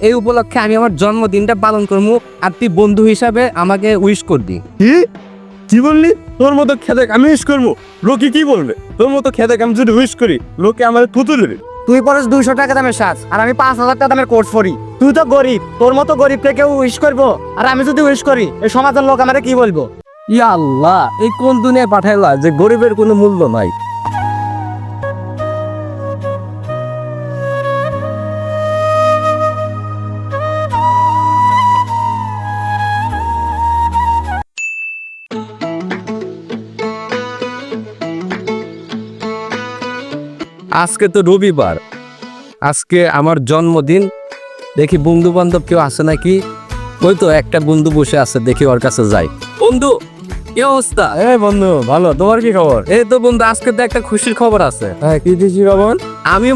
এই উপলক্ষে আমি আমার জন্মদিনটা পালন করবো, আর তুই বন্ধু হিসাবে আমাকে উইশ করবি। কি কি বললি? তোর মতো খেতে আমি উইশ করবো? লোকে কি বলবে? তোর মতো খেতে আমি যদি উইশ করি লোকে আমার থুতু দেবে। তুই পড়স 200 টাকা দামের শার্ট আর আমি 5,000 টাকা দামের কোর্স পরি। তুই তো গরিব, তোর মতো গরিবকে কেউ উইশ করবো? আর আমি যদি উইশ করি এই সমাজের লোক আমারে কি বলবো? ইয়া আল্লাহ, এই কোন দুনিয়ায় পাঠাইলা যে গরিবের কোনো মূল্য নাই। আজকে তো রবিবার, আজকে আমার জন্মদিন। দেখি বন্ধু বান্ধব কেউ আসে নাকি। ওই তো একটা বন্ধু বসে আছে, দেখি ওর কাছে যাই। বন্ধু, কি অবস্থা? বন্ধু ভালো, তোমার কি খবর? এই তো বন্ধু, আজকে তো একটা খুশির খবর আছে। হ্যাঁ, কি দিছি খবর? আমি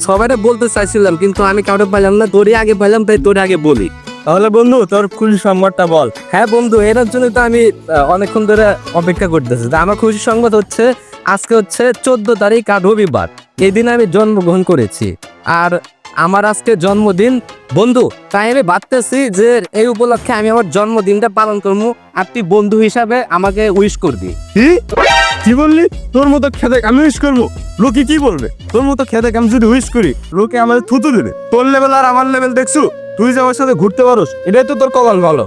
সবাইকে বলতে চাইছিলাম, কিন্তু আমি কাউকে পাইলাম না। তোরই আগে পাইলাম, তাই তোরে আগে বলি। তাহলে বন্ধু তোর খুশি সংবাদটা বল। হ্যাঁ বন্ধু, এর জন্য তো আমি অনেকক্ষণ ধরে অপেক্ষা করতেছি। তা আমার খুশির সংবাদ হচ্ছে, আজকে হচ্ছে 14 তারিখ আর রবিবার। এই দিন আমি জন্মগ্রহণ করেছি, আর আমার আজকে জন্মদিন বন্ধু। তাই আমি ভাবতেছি যে এই উপলক্ষে আমি আমার জন্মদিনটা পালন করবো, আর তুই বন্ধু হিসাবে আমাকে উইশ করবি। কি বললি? তোর মতো খেতে আমি উইশ করবো? লোকে কি বলবে? তোর মতো খেতে আমি যদি উইশ করি লোকে আমাদের থুতু দেবে। তোর লেভেল আর আমার লেভেল দেখছু? তুই যে আমার সাথে ঘুরতে পারোস, এটাই তো তোর কপাল ভালো।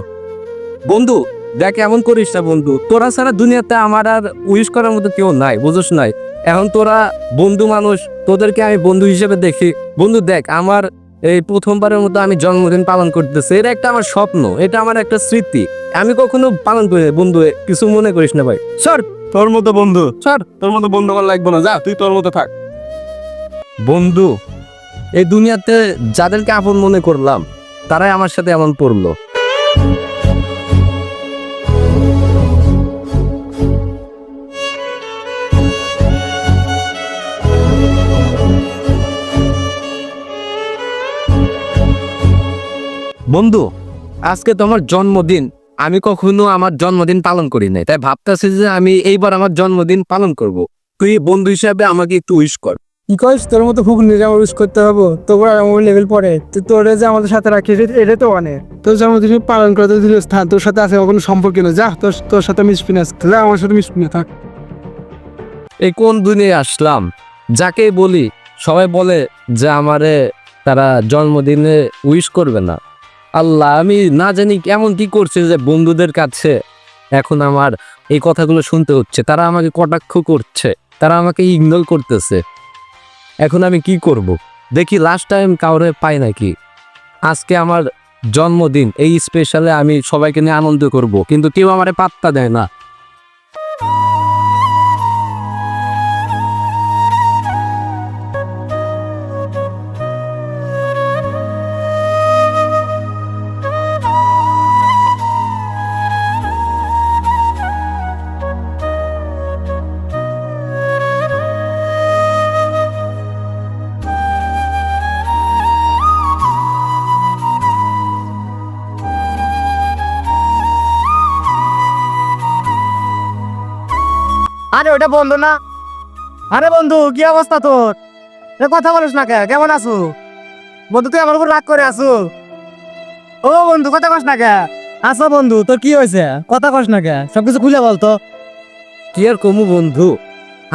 বন্ধু দেখ, এমন করিস না বন্ধু। তোরা ছাড়া দুনিয়াতে আমার আর উইশ করার মতো কেউ নাই, বুঝোস নাই? এখন তোরা বন্ধু মানুষ, তোদেরকে আমি বন্ধু হিসেবে দেখি। বন্ধু দেখ, আমার এই প্রথমবারের মতো আমি জন্মদিন পালন করতেছি। এটা একটা আমার স্বপ্ন, এটা আমার একটা স্মৃতি। আমি কখনো পালন করি না বন্ধু, কিছু মনে করিস না ভাই। সর তোর মতো বন্ধু, সর। তোর মতো বন্ধু আমার লাগবে না, যা তুই তোর মতো থাক। বন্ধু, এই দুনিয়াতে যাদেরকে আপন মনে করলাম তারাই আমার সাথে এমন পড়লো। বন্ধু, আজকে তো আমার জন্মদিন। আমি কখনো আমার জন্মদিন পালন করি নাই, তাই ভাবতেছি যে আমি এইবার আমার জন্মদিন পালন করব। তুই বন্ধু হিসাবে আমাকে একটু উইশ কর। কি কইস? তোর মতো ফুক নিজে আমার উইশ করতে হবে? তোর আমার লেভেল পড়ে, তোর যে আমাদের সাথে রাখিস এটা তো অনেক। তোর জন্মদিন পালন করতে দিল স্থান তোর সাথে আছে, আমার কোনো সম্পর্ক নেই। যা, তোর সাথে মিশবি না, যা আমার সাথে মিশবি না, থাক। এই কোন দুনিয়ায় আসলাম? যাকে বলি সবাই বলে যে আমারে তারা জন্মদিনে উইশ করবে না। আল্লাহ, আমি না জানি কেমন কি করছে যে বন্ধুদের কাছে এখন আমার এই কথাগুলো শুনতে হচ্ছে। তারা আমাকে কটাক্ষ করছে, তারা আমাকে ইগনোর করতেছে। এখন আমি কি করব? দেখি লাস্ট টাইম কাউরে পাই নাকি। আজকে আমার জন্মদিন, এই স্পেশালে আমি সবাইকে নিয়ে আনন্দ করব, কিন্তু কেউ আমারে পাত্তা দেয় না। আরে ওটা বন্ধু না? আরে বন্ধু, কি অবস্থা তোর? কথা বলিস না কে? কেমন আছো বন্ধু? তুই আমার উপর রাগ করে আছো? ও বন্ধু, কথা কস না কে? আছো বন্ধু, তোর কি হয়েছে? কথা কস না কে? সবকিছু খুলে বলতো। কি আর কমু বন্ধু,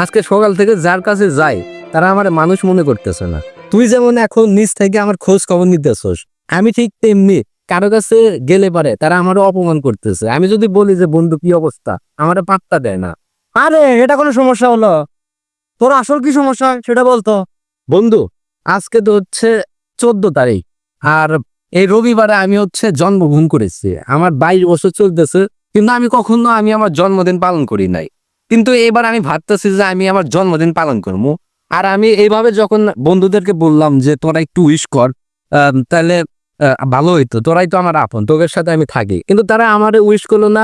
আজকে সকাল থেকে যার কাছে যাই তারা আমার মানুষ মনে করতেছে না। তুই যেমন এখন নিজ থেকে আমার খোঁজ খবর নিতেছস, আমি ঠিক তেমনি কারো কাছে গেলে পারে তারা আমারও অপমান করতেছে। আমি যদি বলি যে বন্ধু কি অবস্থা, আমার পাত্তা দেয় না। আরে এটা কোনো সমস্যা হলো? তোর আসল কি সমস্যা সেটা বলতো। বন্ধু, আজকে তো হচ্ছে 14 তারিখ, আর এই রবিবারে আমি হচ্ছে জন্মগ্রহণ করেছি। আমার 22 বছর চলতেছে, কিন্তু আমি কখনো আমার জন্মদিন পালন করি নাই। কিন্তু এবার আমি ভাবতেছি যে আমি আমার জন্মদিন পালন করবো। আর আমি এইভাবে যখন বন্ধুদেরকে বললাম যে তোরা একটু উইশ কর, তাহলে ভালো হইতো। তোরাই তো আমার আপন, তোদের সাথে আমি থাকি। কিন্তু তারা আমারে উইশ করলো না,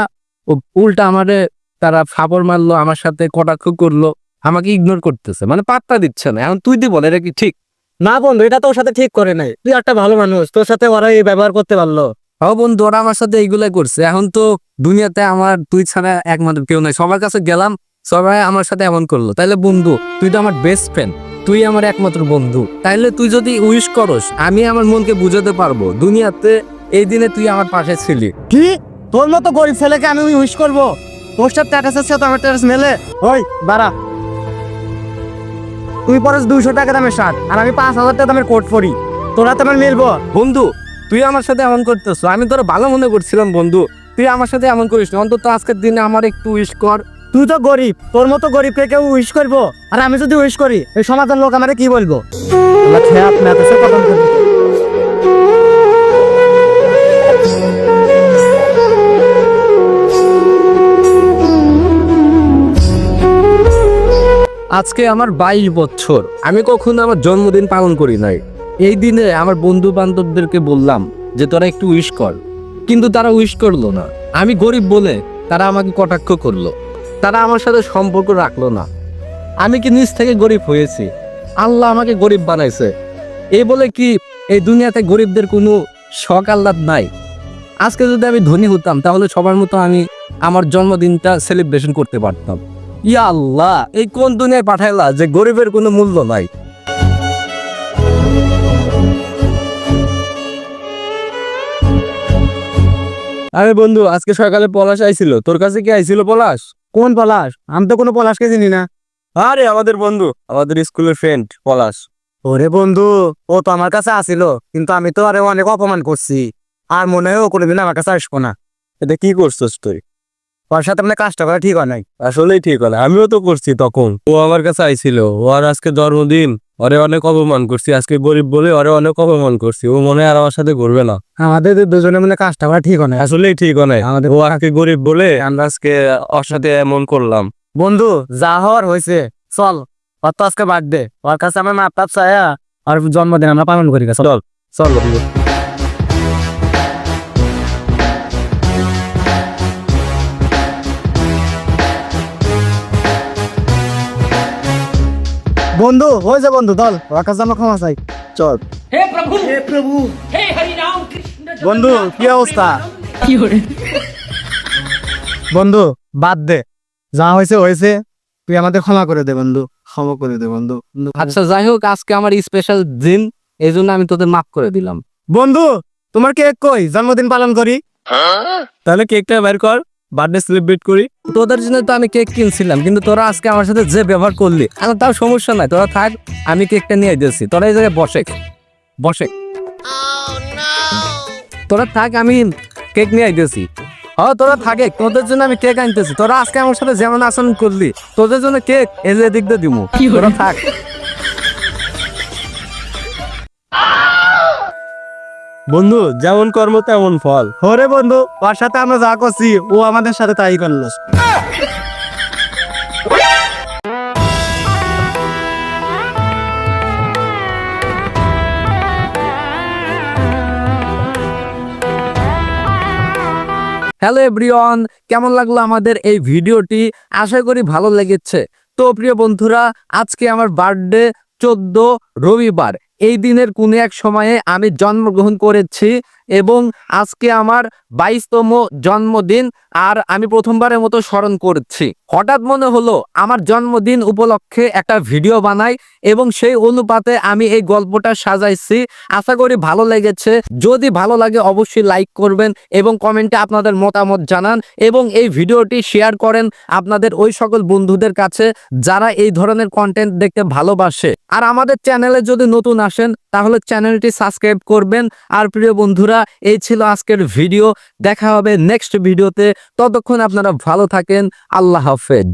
উল্টা আমারে তারা ফাপড় মারলো, আমার সাথে কটাক্ষ করলো, আমাকে ইগনোর করতেছে, মানে পাত্তা দিচ্ছে না। এখন তুই বল, এটা কি ঠিক? না বন্ধু, এটা তোর সাথে ঠিক করে নাই। তুই একটা ভালো মানুষ, তোর সাথে ওরা এই ব্যবহার করতে পারলো? হ্যাঁ বন্ধু, ওরা আমার সাথে এইগুলাই করছে। এখন তো দুনিয়াতে আমার তুই ছাড়া একমাত্র কেউ নাই। সবার কাছে গেলাম, সবাই আমার সাথে এমন করলো। তাইলে বন্ধু, তুই তো আমার বেস্ট ফ্রেন্ড, তুই আমার একমাত্র বন্ধু, তাইলে তুই যদি উইশ করস আমি আমার মনকে বুঝাতে পারবো দুনিয়াতে এই দিনে তুই আমার পাশে ছিলি। কি তোর মতো গরিব ছেলেকে আমি উইশ করবো? তোর সাথে স্ট্যাটাসের সাথে আমার স্ট্যাটাস মেলে? ওই বাড়া, তুই পরস 200 টাকা দামের শার্ট আর আমি 5000 টাকা দামের কোট পরি, তোরা তো আমার মিলবো? বন্ধু তুই আমার সাথে এমন করতেছ, আমি তোর ভালো মনে করছিলাম বন্ধু, তুই আমার সাথে এমন করিস না। অন্তত আজকের দিনে আমার একটু উইশ কর। তুই তো গরিব, তোর মতো গরিবকে কেউ উইশ করবো? আর আমি যদি উইশ করি এই সমাজের লোক আমারে কি বলবো? আল্লাহ খেয়ে আপনার কাছে কথা বলবো। আজকে আমার 22 বছর, আমি কখনো আমার জন্মদিন পালন করি নাই। এই দিনে আমার বন্ধু বান্ধবদেরকে বললাম যে তোরা একটু উইশ কর, কিন্তু তারা উইশ করলো না। আমি গরিব বলে তারা আমাকে কটাক্ষ করলো, তারা আমার সাথে সম্পর্ক রাখলো না। আমি কি নিজ থেকে গরিব হয়েছি? আল্লাহ আমাকে গরিব বানাইছে। এই বলে কি এই দুনিয়াতে গরিবদের কোনো শখ আহ্লাদ নাই? আজকে যদি আমি ধনী হতাম তাহলে সবার মতো আমি আমার জন্মদিনটা সেলিব্রেশন করতে পারতাম। ইয়া আল্লাহ, এই কোন দুনিয়ায় পাঠাইলা যে গরিবের কোনো মূল্য নাই? আরে বন্ধু, আজকে সকালে পলাশ আইছিল, তোর কাছে কি আইছিল পলাশ? কোন পলাশ? আমি তো কোনো পলাশকে চিনি না। আরে আমাদের বন্ধু, আমাদের স্কুলের ফ্রেন্ড পলাশ। ওরে বন্ধু, ও তো আমার কাছে আসিল, কিন্তু আমি তো আরে অনেক অপমান করছি, আর মনে হয় ও কোনোদিন আমার কাছে আসবো না। এটা কি করছিস তুই? ওর সাথে মানে কাজটা করা ঠিক হয় নাই। আসলেই ঠিক হলো, আমিও তো করছি তখন। ও আমার কাছে আইছিল, ও আর আজকে জন্মদিন, ওরে অনেক অপমান করছি। আজকে গরিব বলে ওরে অনেক অপমান করছি। ও মনে হয় আর আমার সাথে ঘুরবে না। আমাদের দুজনে মানে কাজটা করা ঠিক হয় নাই। আসলেই ঠিক হয় আমাদের। ও আজকে গরিব বলে আমরা আজকে ওর সাথে এমন করলাম। বন্ধু যা হওয়ার হয়েছে, চল, ওর তো আজকে বার্থডে, ওর কাছে আমার মাপ টাপ চায়া আর জন্মদিন আমরা পালন করি। চল চল চল বন্ধু। বন্ধু হয়ে যা বন্ধু, দল ওর কাছে আমরা ক্ষমা চাই। চল हे प्रभु हे हरि राम कृष्ण বন্ধু কি অবস্থা? বন্ধু বাদ দে, যা হয়েছে হয়েছে, তুই আমাদের ক্ষমা করে দে বন্ধু, ক্ষমা করে দে বন্ধু। আচ্ছা যাই হোক, আজকে আমার স্পেশাল দিন, এই জন্য আমি তোদের মাফ করে দিলাম। বন্ধু তোমার কেক কই? জন্মদিন পালন করি। তাহলে কেকটা বের কর, বার্থডে সেলিব্রেট করি। তোদের জন্য তো আমি কেক কিনছিলাম, কিন্তু তোরা আজকে আমার সাথে যে ব্যবহার করলি, আমার তাও সমস্যা নাই, তোরা থাক, আমি কেকটা নিয়ে দিয়েছি। তোরা এই জায়গায় বসে বসে তোরা থাক, আমি কেক নিয়ে আইতেছি। তোরা থাকে, তোদের জন্য আমি কেক আনতেছি। তোরা আজকে আমার সাথে যেমন আচরণ করলি, তোদের জন্য কেক এই যে দিক দিয়ে দিব। তোরা থাক। বন্ধু যেমন কর্ম তেমন ফল। ওরে বন্ধু, ওর সাথে আমরা যা করছি ও আমাদের সাথে তাই করলো। হ্যালো এভরিওয়ান, কেমন লাগলো আমাদের এই ভিডিওটি? আশা করি ভালো লেগেছে। তো প্রিয় বন্ধুরা, আজকে আমার বার্থডে 14 রবিবার। এই দিনের কোনো এক সময়ে আমি জন্মগ্রহণ করেছি এবং আজকে আমার 22তম জন্মদিন, আর আমি প্রথমবারের মতো স্মরণ করছি। হঠাৎ মনে হলো আমার জন্মদিন উপলক্ষে একটা ভিডিও বানাই এবং সেই অনুপাতে আমি এই গল্পটা সাজাইছি। আশা করি ভালো লেগেছে। যদি ভালো লাগে অবশ্যই লাইক করবেন এবং কমেন্টে আপনাদের মতামত জানান এবং এই ভিডিওটি শেয়ার করেন আপনাদের ওই সকল বন্ধুদের কাছে যারা এই ধরনের কন্টেন্ট দেখতে ভালোবাসে। আর আমাদের চ্যানেলে যদি নতুন আসেন তাহলে চ্যানেলটি সাবস্ক্রাইব করবেন। আর প্রিয় বন্ধুরা, এই ছিল আজকের ভিডিও। দেখা হবে নেক্সট ভিডিওতে। ততক্ষণ আপনারা ভালো থাকেন। আল্লাহ হাফেজ।